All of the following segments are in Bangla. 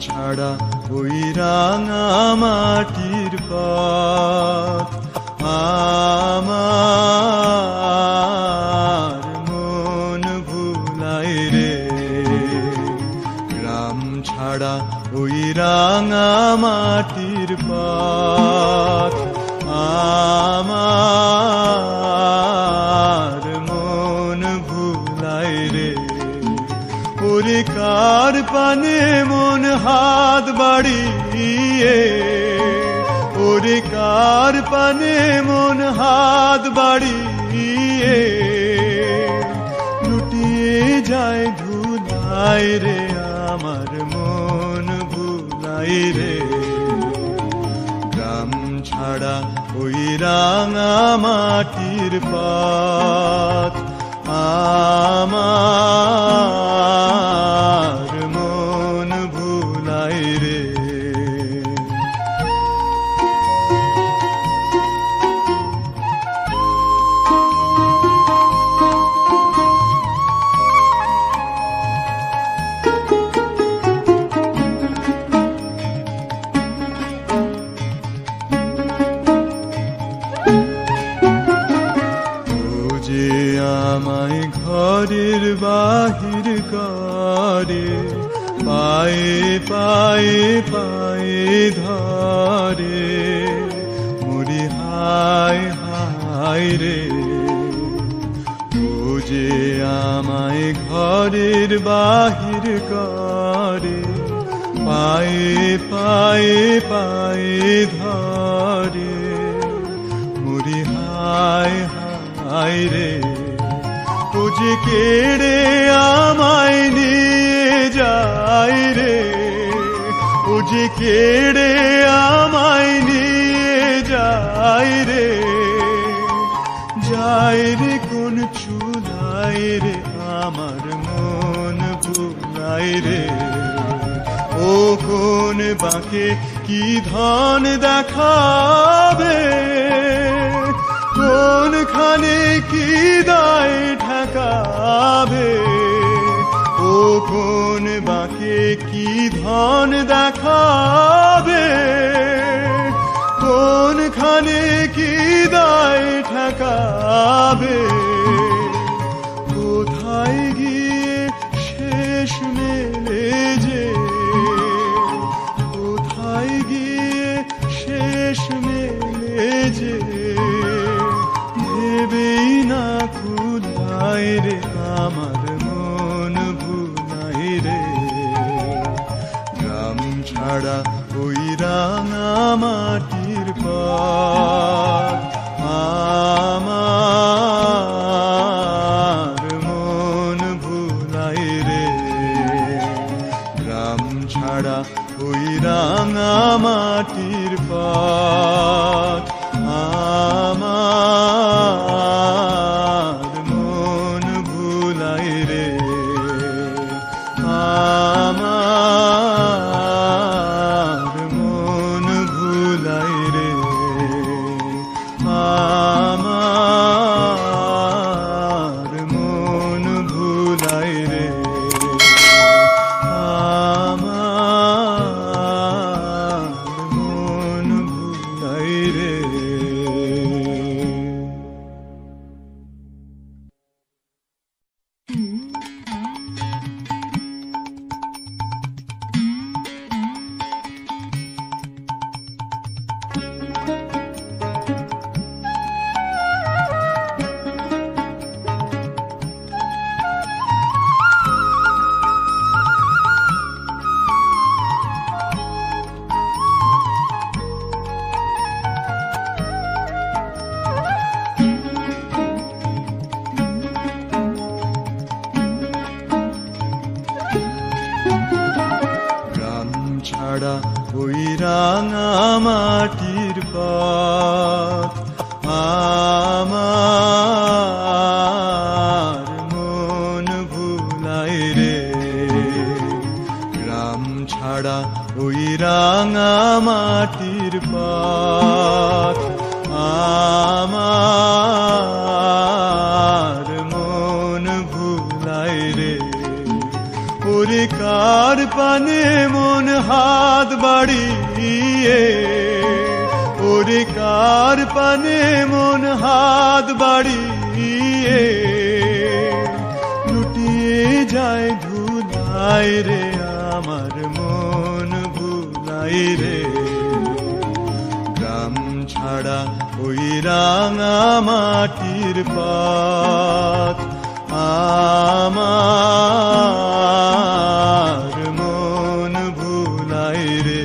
ছাড়া ওই রাঙা মাটির পথ আমার মন ভুলায় রে। গ্রাম ছাড়া ওই রাঙা মাটির পথ আমার মন ভুলায় রে। ওরে কার পানে মন হাত বাড়িয়ে, ওরে কার পানে মন হাত বাড়িয়ে লুটিয়ে যায় ধুলায় রে। আমার মন ভুলায় রে। গ্রাম ছাড়া ওই রাঙা মাটির পথ আমার মন ভুলায় রে। আমায় ঘরের বাহির করে, পায়ে পায়ে পায়ে ধরে, মরি হায় হায় রে। ও যে আমায় ঘরের বাহির করে, পায়ে পায়ে পায়ে ধরে, মরি হায় হায় রে। ও যে কেড়ে আমায় নিয়ে যায় রে, ও যে কেড়ে আমায় নিয়ে যায় রে। যায় রে কোন চুলায় রে, আমার মন ভুলায় রে। ও কোন বাঁকে কি ধন দেখাবে, কোনখানে কি দায় ঠেকাবে। ও কোন বাঁকে কি ধন দেখাবে, কোনখানে কি দায় ঠেকাবে। কোথায় গিয়ে শেষ মেলে যে, কোথায় গিয়ে শেষ মেলে যে, ভেবেই না খুদায় রে। আমার মন ভুলায় রে। গ্রাম ছাড়া ওই রাঙা মাটির পথ আমার মন ভুলায় রে। গ্রাম ছাড়া ওই রাঙা মাটির পথ আমার মন ভুলায় রে। আমার মন ভুলায় রে। ছাড়া ওই রাঙা মাটির পাত আমার মন ভুলাই রে ওরে কার পানে মন হাত বাড়িয়ে ওরে কার পানে মন হাত বাড়িয়ে লুটিয়ে যায় ধুলাই রে আমার মন ভুলাই রে গ্রাম ছাড়া ওই রাঙা মাটির পাত আমার মন ভুলাই রে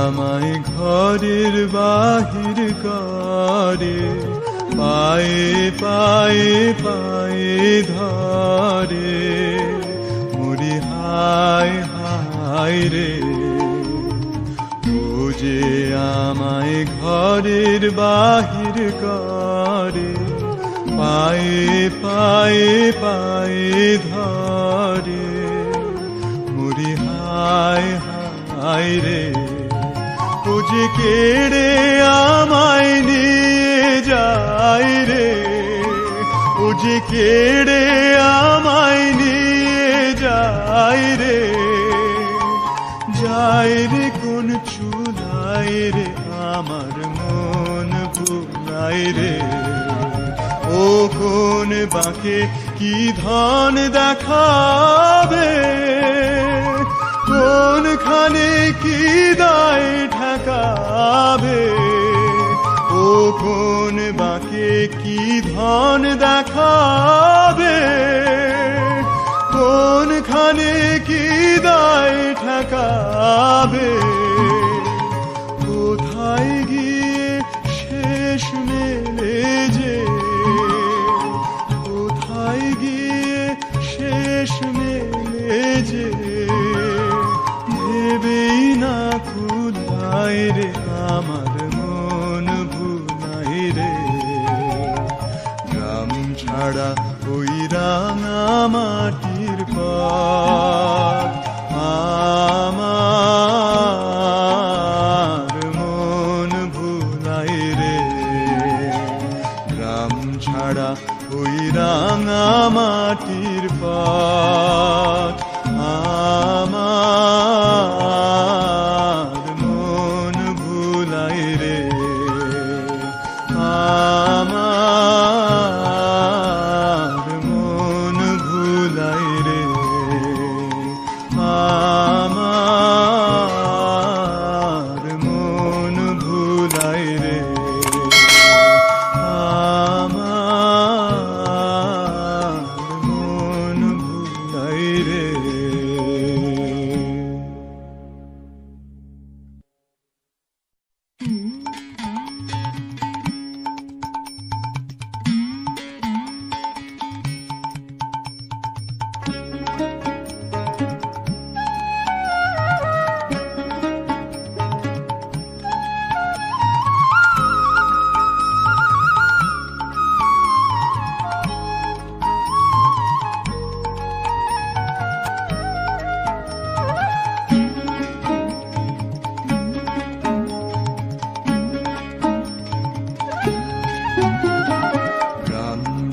আমায় ঘরের বাহির করে পায়ে পায়ে পায়ে ধরে মরি হায় হায় রে ও যে আমায় ঘরের বাহির করে পায়ে পায়ে পায়ে ধরে মরি হায় হায় রে ও যে কেড়ে আমায় নিয়ে যায় রে ও যে কেড়ে আমায় নিয়ে যায় রে যায় রে কোন চুলাই রে আমার মন ভুলাই রে ও কোন বাঁকে কি ধন দেখাবে কোনখানে কি দায় ঠেকাবে ও কোন বাঁকে কি ধন দেখাবে কোনখানে কি দায় ঠেকাবে কোথায় গিয়ে শেষ মেলে যে কোথায় গিয়ে শেষ মেলে যে ভেবেই না খুদাই রে আমার মন ভুলাই রে গ্রাম ছাড়া ওই রাঙা মাটির পাত আমার মন ভুলাই রে গ্রাম ছাড়া ওই রাঙা মাটির পাত আমার মন ভুলাই রে আমার মন ভুলাই রে আমার মন ভুলাই রে আমার মন ভুলাই রে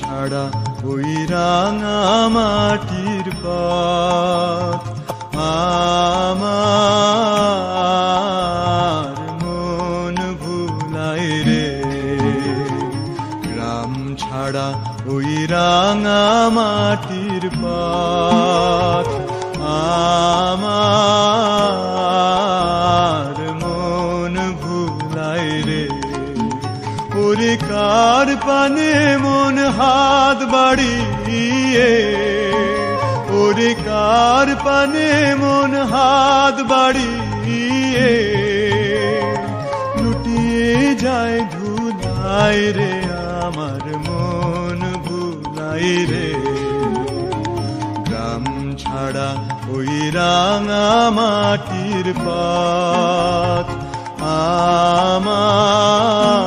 ছাড়া ওই রাঙা মাটির পাত আমার মন ভুলাই রে গ্রাম ছাড়া ওই রাঙা মাটির পাত আমার মন ভুলাই রে ওরে কার পানে মন হাত বাড়িয়ে ওরে কার পানে মন হাত বাড়িয়ে লুটিয়ে যায় ধুলাই রে আমার মন ভুলাই রে গ্রাম ছাড়া ওই রাঙা মাটির পথ আমার